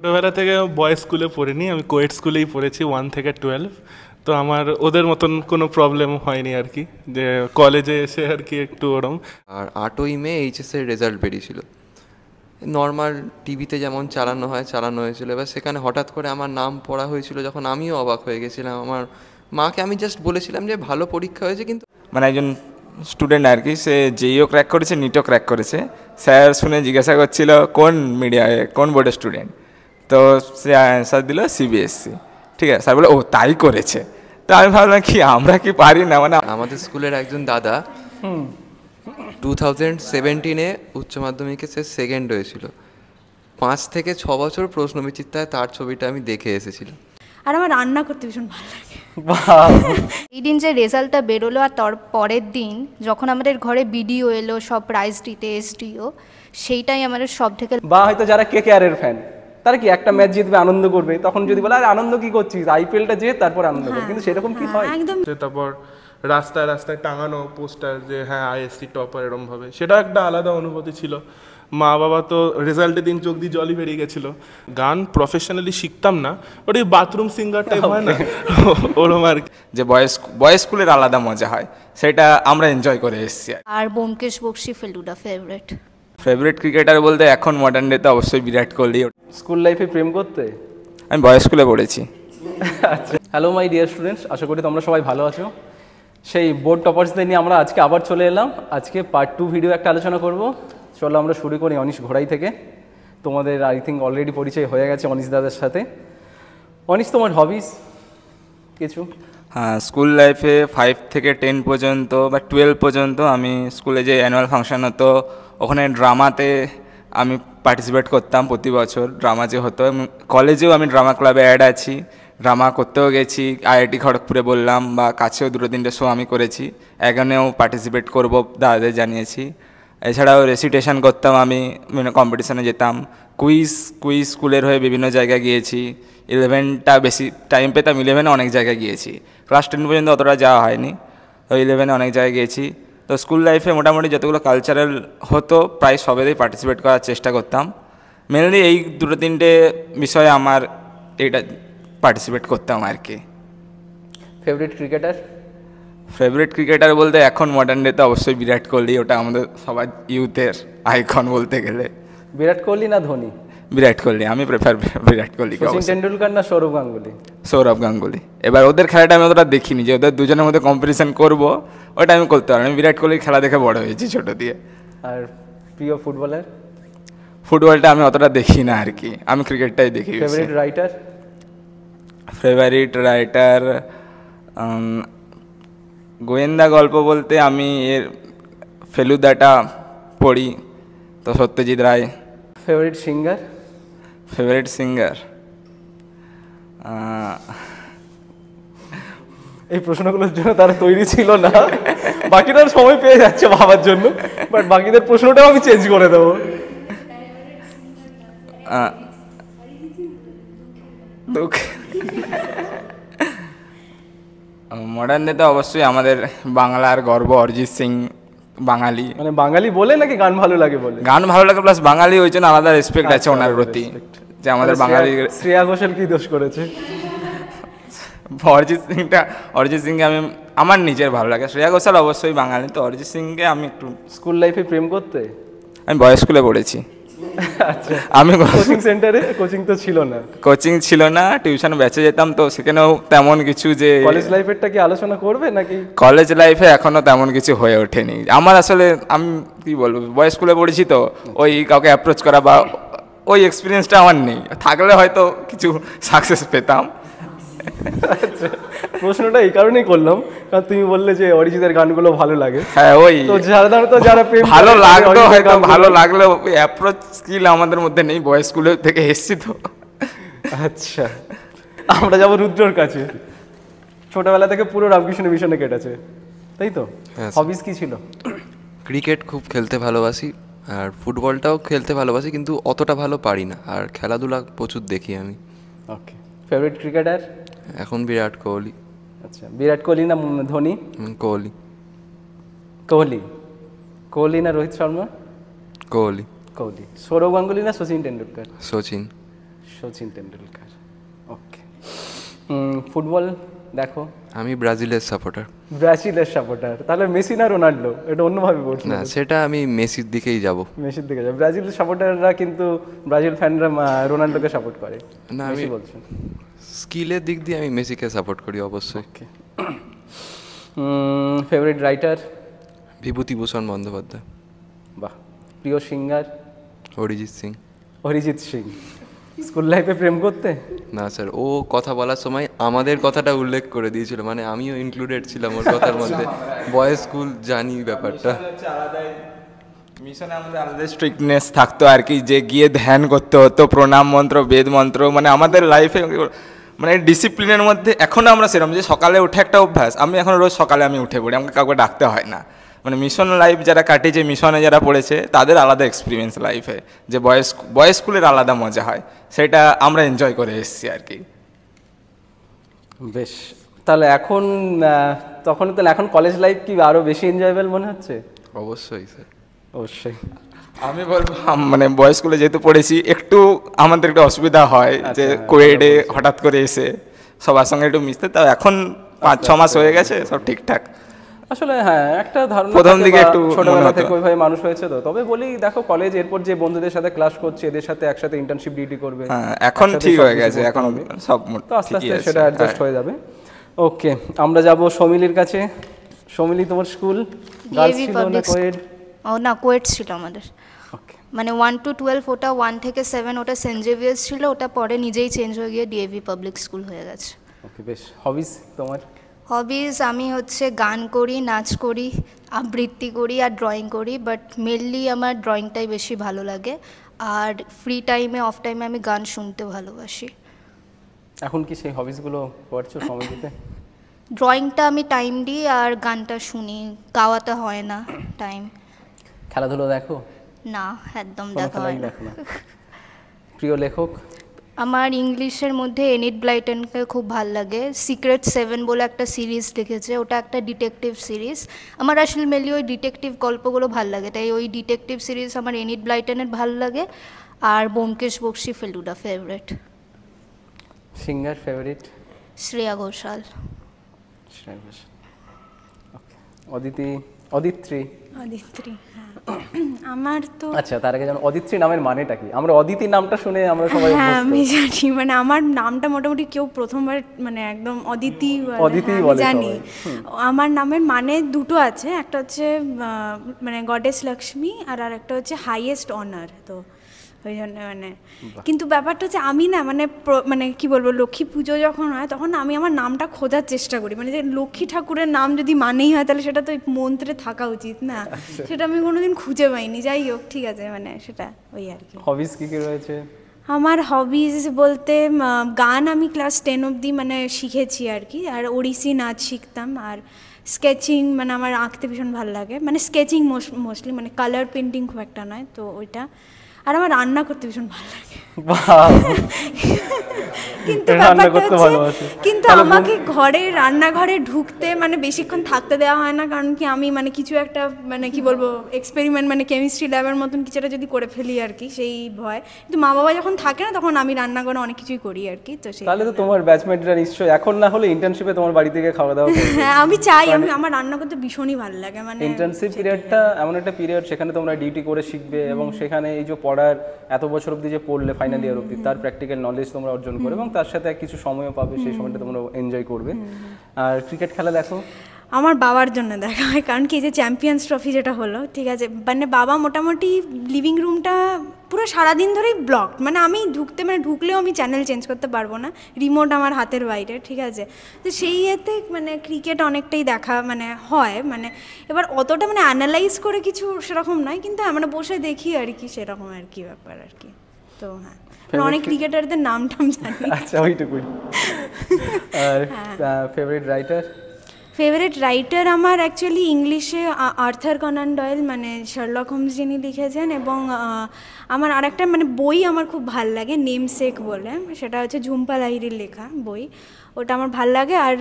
ছোটোবেলা থেকে বয়েজ স্কুলে পড়িনি, আমি কোয়েট স্কুলেই পড়েছি 1 থেকে 12। তো আমার ওদের মতন কোনো প্রবলেম হয়নি আর কি, যে কলেজে এসে আর কি একটু ওরম। আর 8ই মে এইচএসের রেজাল্ট বেরিয়েছিল, নর্মাল টিভিতে যেমন চালানো হয় চালানো হয়েছিল। এবার সেখানে হঠাৎ করে আমার নাম পড়া হয়েছিল, যখন আমিও অবাক হয়ে গেছিলাম। আমার মাকে আমি জাস্ট বলেছিলাম যে ভালো পরীক্ষা হয়েছে, কিন্তু মানে একজন স্টুডেন্ট আর কি, সে জেইও ক্র্যাক করেছে, নিটও ক্র্যাক করেছে। স্যার শুনে জিজ্ঞাসা করছিল কোন মিডিয়ায় কোন বোর্ডের স্টুডেন্ট, তো সে অ্যান্সার দিল সিবিএসসি। ঠিক আছে, স্যার বলে ও তাই করেছে। তো আমি ভাবলাম কি আমরা কি পারি না, মানে আমাদের স্কুলের একজন দাদা 2017-এ উচ্চ মাধ্যমিকে সে সেকেন্ড হয়েছিল। 5 থেকে 6 বছর প্রশ্নবিচিত্রায় তার ছবিটা আমি দেখে এসেছিলাম। আর আমার রান্না করতে ভীষণ ভালো লাগে। এই দিন যে রেজাল্টটা বেরোলো আর তার পরের দিন যখন আমাদের ঘরে বিডিও এলো সব প্রাইজ দিতে, এসডিও, সেইটাই আমাদের সব থেকে। বা হয়তো যারা কেকেআরের ফ্যান, তারা কি একটা ম্যাচ জিতবে আনন্দ করবে, তখন যদি বলে আরে আনন্দ কি করছিস, আইপিএলটা জিত তারপর আনন্দ করবে, কিন্তু সেরকম কি হয়? একদম। তারপর রাস্তায় রাস্তায় টাঙানো পোস্টার যে হ্যাঁ আইএসসি টপার এরম ভাবে, সেটা একটা আলাদা অনুভূতি ছিল। মা বাবা তো রেজাল্টের দিন চোখ দিয়ে জলই বেরিয়ে গেছিলো। গান প্রফেশনালি শিখতাম না, বাট এই বাথরুম সিঙ্গার টাইপ হয় না ওরম আর কি। যে বয়েজ স্কুলের আলাদা মজা হয়, সেটা আমরা এনজয় করে এসেছি। আর ব্যোমকেশ বক্সী ফেলুদা ফেভারিট ক্রিকেটার বলতে এখন মডার্ন ডেতে অবশ্যই বিরাট কোহলি। স্কুল লাইফে প্রেম করতে? আমি বয়েজ স্কুলে পড়েছি। আচ্ছা, হ্যালো মাই ডিয়ার স্টুডেন্টস, আশা করি তোমরা সবাই ভালো আছো। সেই বোর্ড টপার্সদের নিয়ে আমরা আজকে আবার চলে এলাম। আজকে পার্ট 2 ভিডিও একটা আলোচনা করব। চলো আমরা শুরু করি অনিশ ঘোড়াই থেকে। তোমাদের আই থিঙ্ক অলরেডি পরিচয় হয়ে গেছে অনিশ দাদার সাথে। অনিশ, তোমার হবিস কিছু? হ্যাঁ, স্কুল লাইফে 5 থেকে 10 পর্যন্ত বা 12 পর্যন্ত আমি স্কুলে যে অ্যানুয়াল ফাংশন হতো ওখানে ড্রামাতে আমি পার্টিসিপেট করতাম প্রতি বছর। ড্রামা যে হতো, কলেজেও আমি ড্রামা ক্লাবে অ্যাড আছি, ড্রামা করতেও গেছি। আইআইটি খড়গপুরে বললাম, বা কাছেও 2-3টে শো আমি করেছি, এখানেও পার্টিসিপেট করব দাদাদের জানিয়েছি। এছাড়াও রেসিটেশন করতাম আমি, বিভিন্ন কম্পিটিশানে যেতাম। কুইজ স্কুলের হয়ে বিভিন্ন জায়গায় গিয়েছি। 11টা বেশি টাইম পেতাম, 11-এ অনেক জায়গায় গিয়েছি। ক্লাস 10 পর্যন্ত অতটা যাওয়া হয়নি, তো 11-এ অনেক জায়গায় গিয়েছি। তো স্কুল লাইফে মোটামুটি যতগুলো কালচারাল হতো প্রায় সবেতেই পার্টিসিপেট করার চেষ্টা করতাম। মেনলি এই 2-3টে বিষয়ে আমার এটা পার্টিসিপেট করতাম আর কি। Favourite cricketer? ফেভারিট ক্রিকেটার বলতে এখন মডার্ন ডেতে অবশ্যই বিরাট কোহলি, ওটা আমাদের সবার ইউথের আইকন বলতে গেলে। বিরাট কোহলি না ধোনি? বিরাট কোহলি, আমি প্রেফার বিরাট কোহলিকে। সচিন টেন্ডুলকার না সৌরভ গাঙ্গুলি? সৌরভ গাঙ্গুলি। এবার ওদের খেলাটা আমি অতটা দেখিনি, যে ওদের দুজনের মধ্যে কম্পিটিশন করবো ওটা আমি করতে পারি। আমি বিরাট কোহলির খেলা দেখে বড় হয়েছি ছোটো দিয়ে। আর প্রিয় ফুটবলার? ফুটবলটা আমি অতটা দেখি না আর কি, আমি ক্রিকেটটাই দেখি। Favourite writer? ফেভারিট রাইটার গোয়েন্দা গল্প বলতে আমি এর ফেলুদাটা পড়ি, তো Satyajit Ray. Favourite singer? Favourite singer এই প্রশ্নগুলোর জন্য তারা তৈরি ছিল না, বাকিটার সময় পেয়ে যাচ্ছে ভাবার জন্য, বাট বাকিদের প্রশ্নটাও আমি চেঞ্জ করে দেবো। মডার্ন ডেতে অবশ্যই আমাদের বাংলার গর্ব অরিজিৎ সিং, বাঙালি। মানে বাঙালি বলে নাকি গান ভালো লাগে বলে? গান ভালো লাগে প্লাস বাঙালি, ওই জন্য আলাদা রেসপেক্ট আছে ওনার প্রতি, যে আমাদের বাঙালি। শ্রেয়া ঘোষাল কি দোষ করেছে? অরিজিৎ সিংকে আমি আমার নিজের ভালো লাগে। শ্রেয়া ঘোষাল অবশ্যই বাঙালি, তো অরিজিৎ সিংকে আমি একটু। স্কুল লাইফে প্রেম করতে? আমি বয়েজ স্কুলে পড়েছি। আচ্ছা, আমি কোচিং সেন্টারে? কোচিং তো ছিল না। কোচিং ছিল না, টিউশন ব্যাচে যেতাম, তো সেখানেও তেমন কিছু যে। কলেজ লাইফেরটা কি আলোচনা করবে নাকি? কলেজ লাইফে এখনো তেমন কিছু হয়ে ওঠেনি আমার। আসলে আমি কি বলবো, বয়েজ স্কুলে পড়েছি, তো ওই কাউকে অ্যাপ্রোচ করা বা ওই এক্সপিরিয়েন্সটা আমার নেই। থাকলে হয়তো কিছু সাকসেস পেতাম। আচ্ছা, প্রশ্নটা এই কারণেই করলাম কারণ তুমি বললে যে অরিজিতের গানগুলো ভালো লাগে। হ্যাঁ, ওই তো সাধারণত যারা প্রেম ভালো লাগলো, হয়তো ভালো লাগলেও অ্যাপ্রোচ স্কিল আমাদের মধ্যে নেই, বয়েজ স্কুলে থেকে এসেছি তো। আচ্ছা, আমরা যাবো রুদ্রর কাছে। ছোটবেলা থেকে পুরো রামকৃষ্ণ মিশনে কেটেছে, তাই তো? হবিস কি ছিল? ক্রিকেট খুব খেলতে ভালোবাসি, আর ফুটবলটাও খেলতে ভালোবাসি, কিন্তু অতটা ভালো পারি না। আর খেলাধুলা প্রচুর দেখি আমি। ওকে, ফেভারিট ক্রিকেটার? এখন বিরাট কোহলি। আচ্ছা, বিরাট কোহলি না ধোনি? কোহলি। কোহলি কোহলি না রোহিত শর্মা? কোহলি। কোহলি। সৌরভ গাঙ্গুলি না সচিন টেন্ডুলকার? সচিন। সচিন টেন্ডুলকার। ওকে, ফুটবল দেখো? আমি ব্রাজিলের সাপোর্টার। ব্রাজিলের সাপোর্টার, তাহলে মেসি না রোনাল্ডো? এটা অন্যভাবে বলছি না, সেটা আমি মেসির দিকেই যাব। মেসির দিকে যাবে। ব্রাজিলের সাপোর্টাররা কিন্তু, ব্রাজিল ফ্যানরা রোনাল্ডোকে সাপোর্ট করে। না, মেসি আমি বলছেন। স্কিলের দিক দিয়ে আমি মেসিকে সাপোর্ট করি অবশ্যই। ওকে, ফেভারিট রাইটার? বিভূতিভূষণ বন্দ্যোপাধ্যায়। বাহ। প্রিয় সিঙ্গার? অরিজিৎ সিং। অরিজিৎ সিং। স্কুল লাইফে প্রেম করতে? না স্যার, ও কথা বলার সময় আমাদের কথাটা উল্লেখ করে দিয়েছিল, মানে আমিও ইনক্লুডেড ছিলাম ওর কথার মধ্যে। বয়েজ স্কুল জানি ব্যাপারটা। মিশনে আমাদের আলাদা স্ট্রিক্টনেস থাকতো আর কি, যে গিয়ে ধ্যান করতে হতো, প্রণাম মন্ত্র, বেদ মন্ত্র, মানে আমাদের লাইফে মানে ডিসিপ্লিনের মধ্যে এখনও আমরা সেরকম, যে সকালে উঠে একটা অভ্যাস, আমি এখন রোজ সকালে আমি উঠে পড়ি, আমাকে কাউকে ডাকতে হয় না। মানে মিশন লাইফ যারা কাটিয়েছে, মিশনে যারা পড়েছে, তাদের আলাদা এক্সপিরিয়েন্স লাইফে, যে বয়েজ স্কুলের আলাদা মজা হয়, সেটা আমরা এনজয় করে এসেছি আর কি। বেশ, তাহলে এখন তখন তাহলে এখন কলেজ লাইফ কি আরও বেশি এনজয়েবল মনে হচ্ছে? অবশ্যই স্যার, অবশ্যই। আমি বলবো মানে বয়েজ স্কুলে যেহেতু পড়েছি, একটু আমাদের একটু অসুবিধা হয় যে কোয়েডে হঠাৎ করে এসে সবার সঙ্গে একটু মিশতে, তাও এখন 5-6 মাস হয়ে গেছে, সব ঠিকঠাক। আসলে হ্যাঁ, একটা ধারণা প্রথম দিকে একটু ছোটবেলা থেকে ওইভাবে মানুষ হয়েছে, তো তবে বলি দেখো কলেজ, এরপর যে বন্ধুদের সাথে ক্লাস করছে, এদের সাথে একসাথে ইন্টার্নশিপ ডিউটি করবে, হ্যাঁ এখন ঠিক হয়ে গেছে, এখন সব তো আস্তে আস্তে সেটা অ্যাডজাস্ট হয়ে যাবে। ওকে, আমরা যাব সমিলির কাছে। সমিলি, তোমার স্কুল গার্লস ছিল না কোয়েড? ও না, কোয়েড ছিল আমাদের। ওকে, মানে 1 to 12 ওটা, 1 থেকে 7 ওটা সেন্ট জেভিয়ার্স ছিল, ওটা পরে নিজেই চেঞ্জ হয়ে গিয়ে ডিএভি পাবলিক স্কুল হয়ে গেছে। ওকে, বেশ। হবিস তোমার? হবিজ আমি হচ্ছে গান করি, নাচ করি, আবৃত্তি করি আর ড্রয়িং করি, বাট মেনলি আমার ড্রয়িংটাই বেশি ভালো লাগে। আর ফ্রি টাইমে, অফ টাইমে আমি গান শুনতে ভালোবাসি। এখন কি সেই হবিসগুলো করছো সমিলিতে? ড্রয়িংটা আমি টাইম দিই আর গানটা শুনি, গাওয়াতে হয় না টাইম। খেলাধুলো দেখো? না, একদম দেখা হয় না। প্রিয় লেখক? আমার ইংলিশের মধ্যে এনিট ব্লাইটনকে খুব ভাল লাগে। সিক্রেট 7 বলে একটা সিরিজ লিখেছে, ওটা একটা ডিটেকটিভ সিরিজ। আমার আসলে মেনলি ওই ডিটেকটিভ গল্পগুলো ভাল লাগে, তাই ওই ডিটেকটিভ সিরিজ আমার এনিট ব্লাইটনের ভাল লাগে। আর Byomkesh Bakshi Feluda favourite. Singer favourite? Shreya Ghoshal. Shreya Ghoshal. Okay, Aditri? Aditri, হ্যাঁ। আমার তো আচ্ছা, তার আগে যেন অদিত্রী নামের মানেটা কি? আমরা অদিতি নামটা শুনে আমরা সবাই হ্যাঁ, অভ্যস্ত। আমি জানি, মানে আমার নামটা মোটামুটি কেউ প্রথমবার মানে একদম অদিতি অদিতি আমি বলে জানি। সবাই। আমার নামের মানে দুটো আছে, একটা হচ্ছে মানে গডেস লক্ষ্মী, আর একটা হচ্ছে হাইয়েস্ট অনার। তো ওই জন্য মানে, কিন্তু ব্যাপারটা হচ্ছে আমি না মানে মানে কি বলবো, লক্ষ্মী পুজো যখন হয় তখন আমি আমার নামটা খোঁজার চেষ্টা করি, মানে যে লক্ষ্মী ঠাকুরের নাম যদি মানেই হয় তাহলে সেটা তো মন্ত্রে থাকা উচিত না, সেটা আমি কোনোদিন খুঁজে পাইনি। যাই হোক, ঠিক আছে, মানে সেটা ওই আর কি। হবিস কি কি রয়েছে? আমার হবিজ বলতে গান আমি ক্লাস 10 অবধি মানে শিখেছি আর কি, আর ওড়িশি নাচ শিখতাম, আর স্কেচিং মানে আমার আঁকতে ভীষণ ভালো লাগে, মানে স্কেচিং মোস্টলি, মানে কালার পেন্টিং খুব একটা নয়, তো ওইটা। আর আমার রান্না করতে ভীষণ ভালো লাগে। কিন্তু আমাকে রান্নাঘরে ঢুকতে মানে বেশিক্ষণ থাকতে দেওয়া হয় না, কারণ কি আমি মানে কিছু একটা মানে কি বলবো এক্সপেরিমেন্ট, মানে কেমিস্ট্রি ল্যাবের মতন কিছুটা যদি করে ফেলি আর কি, সেই ভয়। কিন্তু মা বাবা যখন থাকে না তখন আমি রান্নাঘরে অনেক কিছুই করি আর কি। তো তাহলে তো তোমার ব্যাচমেটরা নিশ্চয়ই এখন না হলে ইন্টার্নশিপে তোমার বাড়ি থেকে খাওয়া দাওয়া করবে। হ্যাঁ, আমি চাই, আমার রান্না করতে ভীষণই ভালো লাগে। মানে ইন্টার্নশিপ পিরিয়ডটা এমন একটা পিরিয়ড, সেখানে তোমরা ডিউটি করে শিখবে, এবং সেখানে এই যে পড়ার এত বছর অবধি যে পড়লে ফাইনাল ইয়ার অবধি, তার প্র্যাকটিক্যাল নলেজ তোমরা অর্জন করবে, এবং তার সাথে কিছু সময়ও পাবে, সেই সময়টা তোমরা এনজয় করবে। আর ক্রিকেট খেলা দেখো? আমার বাবার জন্য দেখা হয়, কারণ কি যে চ্যাম্পিয়ন্স ট্রফি যেটা হলো, ঠিক আছে, মানে বাবা মোটামুটি লিভিং রুমটা পুরো সারাদিন ধরেই ব্লকড, মানে আমি ঢুকলেও আমি চ্যানেল চেঞ্জ করতে পারবো না, রিমোট আমার হাতের বাইরে, ঠিক আছে। তো সেই ইয়েতে মানে ক্রিকেট অনেকটাই দেখা মানে হয়, মানে এবার অতটা মানে অ্যানালাইজ করে কিছু সেরকম নয়, কিন্তু মানে বসে দেখি আর কি, সেরকম আর কি ব্যাপার আর কি। তো হ্যাঁ, অনেক ক্রিকেটারদের নাম টাম জানি। আচ্ছা, ওইটুকুই। আর ফেভারিট রাইটার? ফেভারিট রাইটার আমার অ্যাকচুয়ালি ইংলিশে আর্থার কনান ডয়েল, মানে শার্লক হোমস যিনি লিখেছেন, এবং আমার আরেকটা মানে বই আমার খুব ভাল লাগে, নেমসেক বলে, সেটা হচ্ছে ঝুম্পা লাহিড়ির লেখা বই, ওটা আমার ভাল লাগে। আর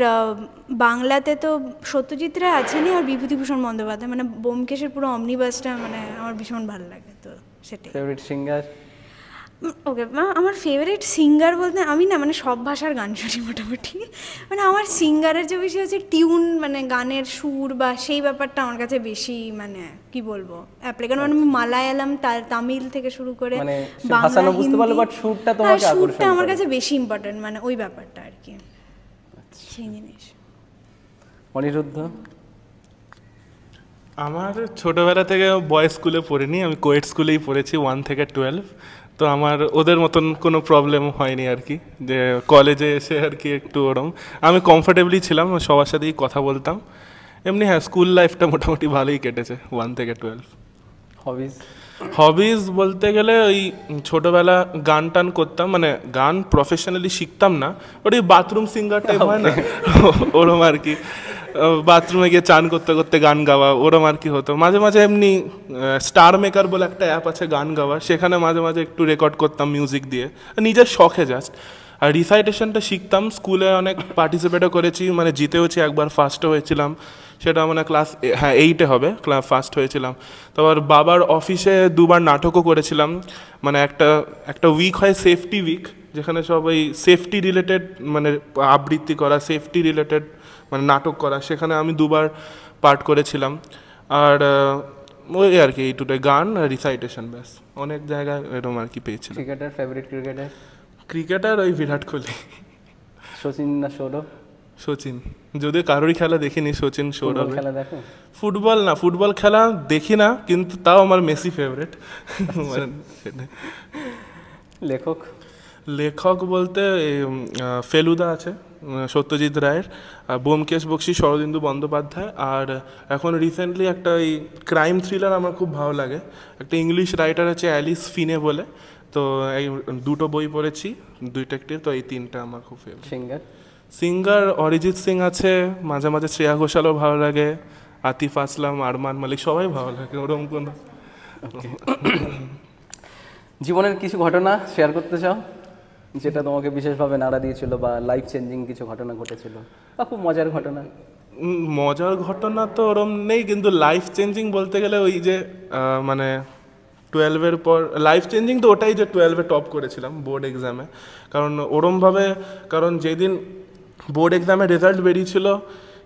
বাংলাতে তো সত্যজিৎ রায় আছেনই, আর বিভূতিভূষণ বন্দ্যোপাধ্যায়, মানে ব্যোমকেশের পুরো অমনিবাসটা মানে আমার ভীষণ ভালো লাগে, তো সেটাই। Favourite singer? ওকে, আমার ফেভারিট সিঙ্গার বলতে আমি না মানে সব ভাষার গান শুনি মোটামুটি, মানে আমার সিঙ্গারের যে বিষয় হচ্ছে টিউন, মানে গানের সুর বা সেই ব্যাপারটা আমার কাছে বেশি মানে কি বলবো অ্যাপ্লিকেবল। মানে আমি মালায়ালাম, তামিল থেকে শুরু করে মানে বাংলা, ভাষা না বুঝতে পারলে বাট সুরটা তোমাকে আকর্ষণ সুরটা আমার করে। কাছে বেশি ইম্পর্টেন্ট, মানে ওই ব্যাপারটা আর কি, সেই জিনিস। অনিরুদ্ধ? আমার ছোটোবেলা থেকে বয়েজ স্কুলে পড়িনি, আমি কোয়েট স্কুলেই পড়েছি 1 থেকে 12। তো আমার ওদের মতন কোনো প্রবলেম হয়নি আর কি, যে কলেজে এসে আর কি একটু ওরম আমি কমফোর্টেবলি ছিলাম, সবার সাথেই কথা বলতাম এমনি। হ্যাঁ, স্কুল লাইফটা মোটামুটি ভালোই কেটেছে 1 থেকে 12। হবিজ? হবিজ বলতে গেলে ওই ছোটোবেলা গান টান করতাম, মানে গান প্রফেশনালি শিখতাম না, ওটা বাথরুম সিঙ্গার টাইপ হয় না ওরম আর কি, বাথরুমে গিয়ে চান করতে করতে গান গাওয়া ওরম আর কি হতো। মাঝে মাঝে এমনি স্টার মেকার বলে একটা অ্যাপ আছে গান গাওয়ার, সেখানে মাঝে মাঝে একটু রেকর্ড করতাম মিউজিক দিয়ে, নিজের শখে জাস্ট। আর রিসাইটেশনটা শিখতাম, স্কুলে অনেক পার্টিসিপেটও করেছি, মানে জিতেওছি, একবার ফার্স্টও হয়েছিলাম, সেটা মানে ক্লাস 8-এ হবে, ক্লাস ফার্স্ট হয়েছিলাম। তারপর বাবার অফিসে 2বার নাটকও করেছিলাম, মানে একটা উইক হয় সেফটি উইক, যেখানে সব ওই সেফটি রিলেটেড মানে আবৃত্তি করা, সেফটি রিলেটেড মানে নাটক করা, সেখানে আমি 2বার পার্ট করেছিলাম। আর ওই আর কি এইটুটাই, গান আর রিসাইটেশন, ব্যাস। অনেক জায়গায় এরকম আর কি পেয়েছিলাম। ক্রিকেটার? Favourite cricketer? ক্রিকেটার ওই বিরাট কোহলি। সচিন না সৌরভ? সচিন, যদিও কারোরই খেলা দেখিনি, সচিন সৌরভ। খেলা দেখো? ফুটবল না, ফুটবল খেলা দেখি না, কিন্তু তাও আমার মেসি ফেভারিট। লেখক? লেখক বলতে ফেলুদা আছে সত্যজিৎ রায়ের, ব্যোমকেশ বক্সী, শরদিন্দু বন্দ্যোপাধ্যায়। আর এখন রিসেন্টলি একটা এই ক্রাইম থ্রিলার আমার খুব ভালো লাগে, একটা ইংলিশ রাইটার আছে অ্যালিস ফিনে বলে, তো এই 2টো বই পড়েছি, ডিটেকটিভ, তো এই 3টা আমার খুব favourite. Singer? Singer Arijit Singh আছে, মাঝে মাঝে শ্রেয়া ঘোষালও ভালো লাগে, আতিফ আসলাম, আরমান মালিক, সবাই ভালো লাগে, ওরকম কোনো। জীবনের কিছু ঘটনা শেয়ার করতে চাও যেটা তোমাকে বিশেষভাবে নাড়া দিয়েছিল, বা লাইফ চেঞ্জিং কিছু ঘটনা ঘটেছিল, বা খুব মজার ঘটনা? মজার ঘটনা তো ওরম নেই, কিন্তু লাইফ চেঞ্জিং বলতে গেলে ওই যে মানে 12-এর পর লাইফ চেঞ্জিং তো ওটাই যে 12-এ টপ করেছিলাম বোর্ড এক্সামে। কারণ ওরমভাবে, কারণ যেদিন বোর্ড এক্সামের রেজাল্ট বেরিয়েছিল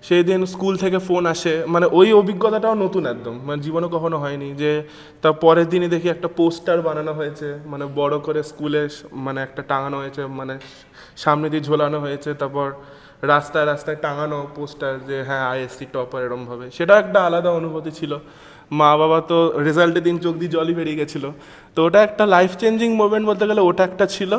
সেই দিন স্কুল থেকে ফোন আসে, মানে ওই অভিজ্ঞতাটাও নতুন একদম, মানে জীবনে কখনো হয়নি। যে তার পরের দিনই দেখি একটা পোস্টার বানানো হয়েছে, মানে বড় করে স্কুলে মানে একটা টাঙানো হয়েছে, মানে সামনে দিয়ে ঝোলানো হয়েছে, তারপর রাস্তায় রাস্তায় টাঙানো পোস্টার যে হ্যাঁ আইএসসি টপার এরমভাবে, সেটা একটা আলাদা অনুভূতি ছিল। মা বাবা তো রেজাল্টের দিন চোখ দিয়ে জলই বেরিয়ে গেছিলো, তো ওটা একটা লাইফ চেঞ্জিং মোমেন্ট বলতে গেলে ওটা একটা ছিল।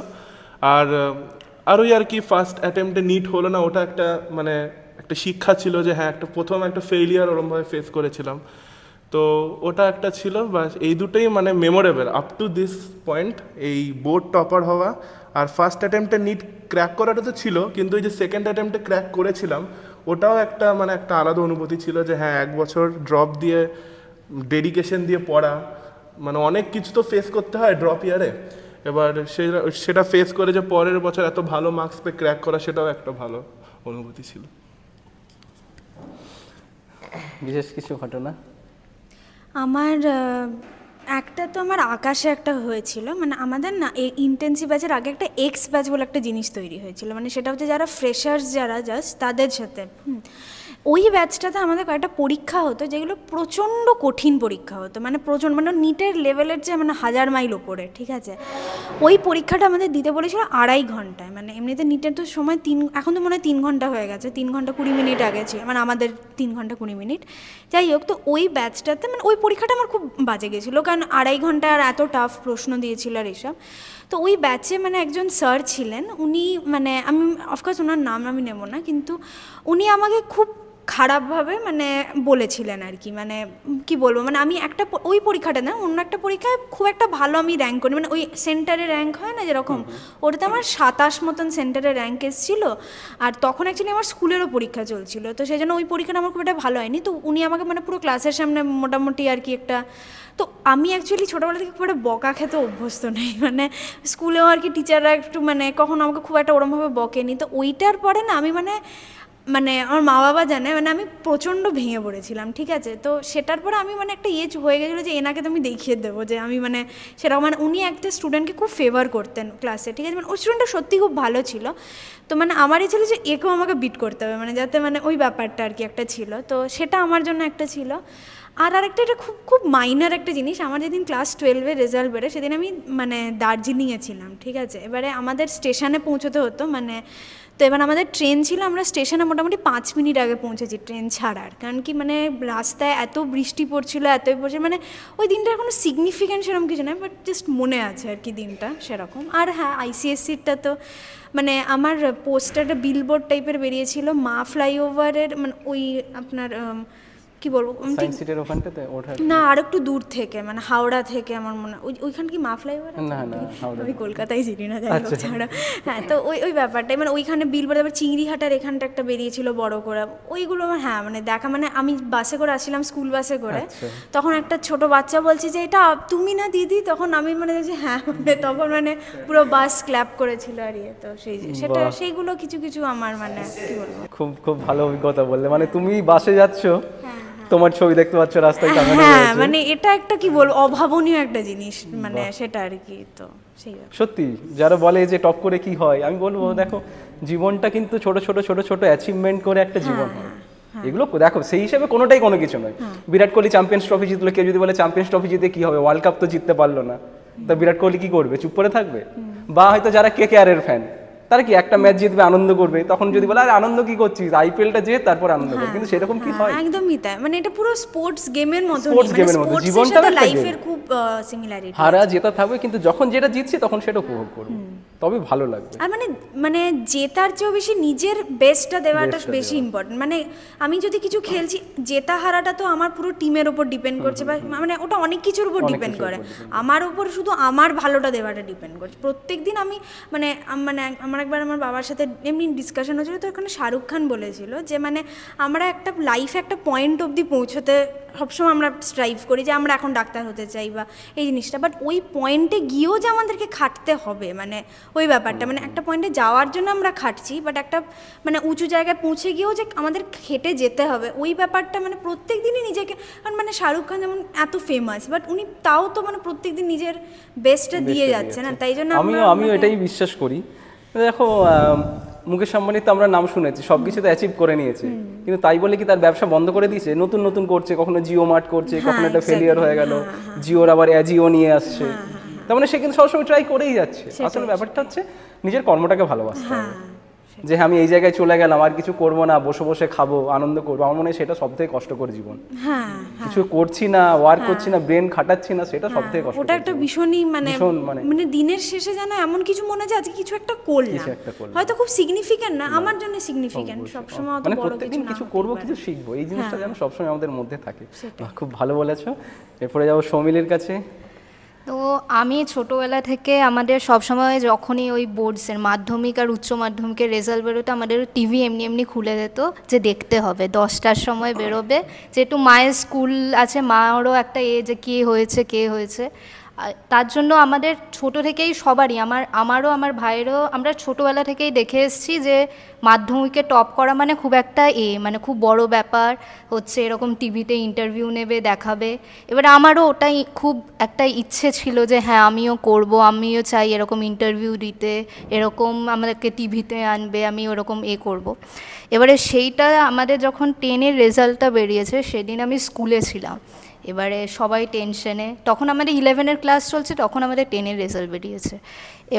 আর ওই আর কি ফার্স্ট অ্যাটেম্পটে নিট হলো না, ওটা একটা মানে একটা শিক্ষা ছিল যে হ্যাঁ একটা প্রথম একটা ফেইলিয়ার ওরমভাবে ফেস করেছিলাম, তো ওটা একটা ছিল। বাস এই দুটোই মানে memorable up to this point, এই বোর্ড টপার হওয়া আর ফার্স্ট অ্যাটেম্পটে নিট ক্র্যাক করাটা তো ছিল, কিন্তু ওই যে সেকেন্ড অ্যাটেম্পটে ক্র্যাক করেছিলাম ওটাও একটা মানে একটা আলাদা অনুভূতি ছিল যে হ্যাঁ 1 বছর ড্রপ দিয়ে ডেডিকেশন দিয়ে পড়া, মানে অনেক কিছু তো ফেস করতে হয় ড্রপ ইয়ারে, এবার সেটা ফেস করে যে পরের বছর এত ভালো মার্কস পেয়ে ক্র্যাক করা, সেটাও একটা ভালো অনুভূতি ছিল। বিশেষ কিছু ঘটনা? আমার একটা তো আমার আকাশে একটা হয়েছিল, মানে আমাদের না এই ইন্টেন্সিভ ব্যাচের আগে একটা এক্স ব্যাচ বলে একটা জিনিস তৈরি হয়েছিল, মানে সেটা হচ্ছে যারা ফ্রেশার্স যারা জাস্ট তাদের সাথে ওই ব্যাচটাতে আমাদের কয়েকটা পরীক্ষা হতো যেগুলো প্রচণ্ড কঠিন পরীক্ষা হতো, মানে প্রচণ্ড, মানে নিটের লেভেলের যে মানে 1000 মাইল ওপরে, ঠিক আছে। ওই পরীক্ষাটা আমাদের দিতে বলেছিল 2.5 ঘন্টায়, মানে এমনিতে নিটের তো সময় এখন তো মনে হয় 3 ঘন্টা হয়ে গেছে, 3 ঘন্টা 20 মিনিট আগে ছিল, মানে আমাদের 3 ঘন্টা 20 মিনিট, যাই হোক। তো ওই ব্যাচটাতে মানে ওই পরীক্ষাটা আমার খুব বাজে গেছিলো, কারণ 2.5 ঘন্টা আর এত টাফ প্রশ্ন দিয়েছিল আর এসব। তো ওই ব্যাচে মানে একজন স্যার ছিলেন, উনি মানে আমি অফকোর্স ওনার নাম আমি নেব না, কিন্তু উনি আমাকে খুব খারাপভাবে মানে বলেছিলেন আর কি, মানে কি বলবো, মানে আমি একটা ওই পরীক্ষাটা না অন্য একটা পরীক্ষায় খুব একটা ভালো আমি র্যাঙ্ক করি, মানে ওই সেন্টারে র্যাঙ্ক হয় না যেরকম, ওটাতে আমার 27 মতন সেন্টারে র্যাঙ্ক এসেছিল, আর তখন অ্যাকচুয়ালি আমার স্কুলেরও পরীক্ষা চলছিল, তো সেই জন্য ওই পরীক্ষাটা আমার খুব একটা ভালো হয়নি। তো উনি আমাকে মানে পুরো ক্লাসের সামনে মোটামুটি আর কি একটা, তো আমি অ্যাকচুয়ালি ছোটোবেলা থেকে খুব একটা বকা খেতে অভ্যস্ত নেই, মানে স্কুলেও আর কি টিচাররা একটু মানে কখনো আমাকে খুব একটা ওরমভাবে বকেনি, তো ওইটার পরে না আমি মানে মানে আমার মা বাবা জানে, মানে আমি প্রচণ্ড ভেঙে পড়েছিলাম, ঠিক আছে। তো সেটার পরে আমি মানে একটা এজ হয়ে গেছিলো যে এনাকে তো আমি দেখিয়ে দেবো যে আমি মানে সেরকম, মানে উনি একটা স্টুডেন্টকে খুব ফেভার করতেন ক্লাসে, ঠিক আছে। মানে ওই স্টুডেন্টটা সত্যি খুব ভালো ছিল। তো মানে আমারই ছিল যে একেও আমাকে বিট করতে হবে, মানে যাতে মানে ওই ব্যাপারটা আর কি একটা ছিল। তো সেটা আমার জন্য একটা ছিল। আর আরেকটা, এটা খুব খুব মাইনার একটা জিনিস, আমার যেদিন ক্লাস 12-এর রেজাল্ট বেরোয় সেদিন আমি মানে দার্জিলিংয়ে ছিলাম, ঠিক আছে। এবারে আমাদের স্টেশনে পৌঁছতে হতো, মানে তো এবার আমাদের ট্রেন ছিল, আমরা স্টেশনে মোটামুটি 5 মিনিট আগে পৌঁছেছি ট্রেন ছাড়ার, কারণ কি মানে রাস্তায় এত বৃষ্টি পড়ছিল, এতই পড়ছিল, মানে ওই দিনটার কোনো সিগনিফিকেন্ট সেরকম কিছু নয়, বাট জাস্ট মনে আছে আর কি দিনটা সেরকম। আর হ্যাঁ, আইসিএসসিটা তো মানে আমার পোস্টারটা বিলবোর্ড টাইপের বেরিয়েছিল মা ফ্লাইওভারের, মানে ওই আপনার কি বলবো, সায়েন্স সিটির ওখানটাতে ওঠা না আর একটু দূর থেকে, মানে হাওড়া থেকে আমার মনে হয় ওইখান কি মা ফ্লাইওভার, না না হাওড়া, আমি কলকাতায় চিনি না, যাই হোক ছাড়া। হ্যাঁ, তো ওই ব্যাপারটাই, মানে ওইখানে বিলবোর্ড, আবার চিংড়িহাটার এখানটা একটা বেরিয়েছিল বড় করে, ওইগুলো আমার হ্যাঁ মানে দেখা, মানে আমি বাসে করে আসছিলাম, স্কুল বাসে করে, তখন একটা ছোট বাচ্চা বলছে যে এটা তুমি না দিদি, তখন আমি মানে যে হ্যাঁ, মানে তখন মানে পুরো বাস ক্ল্যাপ করেছিল আর ইয়ে। তো সেটা সেইগুলো কিছু কিছু আমার মানে কি বলবো, খুব খুব ভালো অভিজ্ঞতা বললে। মানে তুমি বাসে যাচ্ছ, তোমার ছবি দেখতে পাচ্ছ রাস্তায় টাঙানো হ্যাঁ, রয়েছে। মানে এটা একটা কি বলবো অভাবনীয় একটা জিনিস, মানে সেটা আর কি। তো সেই সত্যি যারা বলে যে টপ করে কি হয়, আমি বলবো দেখো জীবনটা কিন্তু ছোট ছোট ছোট ছোট অ্যাচিভমেন্ট করে একটা জীবন হয়। এগুলো দেখো সেই হিসেবে কোনোটাই কোনো কিছু নয়। বিরাট কোহলি চ্যাম্পিয়ন্স ট্রফি জিতলো, কেউ যদি বলে চ্যাম্পিয়ন্স ট্রফি জিতে কি হবে, ওয়ার্ল্ড কাপ তো জিততে পারলো না, তা বিরাট কোহলি কি করবে, চুপ করে থাকবে? বা হয়তো যারা কেকেআরের ফ্যান, তারা কি একটা ম্যাচ জিতবে আনন্দ করবে, তখন যদি বলে আরে আনন্দ কি করছিস, আইপিএলটা জিত তারপর আনন্দ করবে, কিন্তু সেরকম কি হয়? একদমই তাই, মানে এটা পুরো স্পোর্টস গেমের মতো, স্পোর্টস গেমের মতো, জীবনটা একটা লাইফের খুব সিমিলারিটি, হারা জেতা থাকবে, কিন্তু যখন যেটা জিতছি তখন সেটা উপভোগ করব, তবে ভালো লাগবে। আর মানে জেতার চেয়েও বেশি নিজের বেস্টটা দেওয়াটা বেশি ইম্পর্টেন্ট। মানে আমি যদি কিছু খেলছি, জেতা হারাটা তো আমার পুরো টিমের উপর ডিপেন্ড করছে, বা মানে ওটা অনেক কিছুর উপর ডিপেন্ড করে, আমার উপর শুধু আমার ভালোটা দেওয়াটা ডিপেন্ড করছে। প্রত্যেকদিন আমি মানে আমার একবার আমার বাবার সাথে এমনি ডিসকাশন হয়েছিল, তো ওখানে শাহরুখ খান বলেছিল যে মানে আমরা একটা লাইফে একটা পয়েন্ট অবধি পৌঁছতে সবসময় আমরা স্ট্রাইভ করি যে আমরা এখন ডাক্তার হতে চাই বা এই জিনিসটা, বাট ওই পয়েন্টে গিয়েও যে আমাদেরকে খাটতে হবে, মানে ওই ব্যাপারটা, মানে একটা পয়েন্টে যাওয়ার জন্য আমরা খাটছি, বাট একটা মানে উঁচু জায়গায় পৌঁছে গিয়েও যে আমাদের খেটে যেতে হবে, ওই ব্যাপারটা মানে প্রত্যেক দিনই নিজেকে, কারণ মানে শাহরুখ খান যেমন এত ফেমাস, বাট উনি তাও তো মানে প্রত্যেক দিন নিজের বেস্টটা দিয়ে যাচ্ছে না, তাই জন্য আমিও এটাই বিশ্বাস করি। দেখো মুকেশ আম্বানি তো আমরা নাম শুনেছি, সব কিছু তো অ্যাচিভ করে নিয়েছে, কিন্তু তাই বলে কি তার ব্যবসা বন্ধ করে দিয়েছে? নতুন নতুন করছে, কখনো জিও মার্ট করছে, কখনো একটা ফেলিয়ার হয়ে গেল, জিওর আবার অ্যাজিও নিয়ে আসছে, তার মানে সে কিন্তু সবসময় ট্রাই করেই যাচ্ছে। আসলে ব্যাপারটা হচ্ছে নিজের কর্মটাকে ভালোবাসতে হবে, যে আমি এই জায়গায় চলে গেলাম আর কিছু করবো না, বসে বসে খাবো, আনন্দ করবো, আমার মনে হয় সেটা সব থেকে কষ্টকর জীবন। কিছু করছি না, ওয়ার্ক করছি না, ব্রেন খাটাচ্ছি না, সেটা সব থেকে কষ্ট। ওটা একটা ভীষণই মানে দিনের শেষে যেন এমন কিছু মনে হয় আজকে কিছু একটা করলাম, হয়তো খুব সিগনিফিকেন্ট না, আমার জন্য সিগনিফিকেন্ট, সবসময় অত বড় প্রত্যেকদিন কিছু করবো, কিছু শিখবো, এই জিনিসটা যেন সবসময় আমাদের মধ্যে থাকে। খুব ভালো বলেছো। এরপরে যাবো সৌমিলির কাছে। তো আমি ছোটোবেলা থেকে আমাদের সবসময় যখনই ওই বোর্ডসের মাধ্যমিক আর উচ্চ মাধ্যমিকের রেজাল্ট বেরোতো, আমাদের টিভি এমনি এমনি খুলে দিত যে দেখতে হবে 10টার সময় বেরোবে, যেহেতু মায়ের স্কুল আছে, মারও একটা যে কে হয়েছে, তার জন্য আমাদের ছোট থেকেই সবারই, আমারও আমার ভাইয়েরও, আমরা ছোটোবেলা থেকেই দেখে এসেছি যে মাধ্যমিকে টপ করা মানে খুব একটা মানে খুব বড় ব্যাপার হচ্ছে, এরকম টিভিতে ইন্টারভিউ নেবে, দেখাবে। এবার আমারও ওটাই খুব একটা ইচ্ছে ছিল যে হ্যাঁ আমিও করব, আমিও চাই এরকম ইন্টারভিউ দিতে, এরকম আমাদেরকে টিভিতে আনবে, আমি ওরকম করব। এবারে সেইটা আমাদের যখন 10-এর রেজাল্টটা বেরিয়েছে, সেদিন আমি স্কুলে ছিলাম, এবারে সবাই টেনশনে, তখন আমাদের 11-এর ক্লাস চলছে, তখন আমাদের 10-এর রেজাল্ট বেরিয়েছে।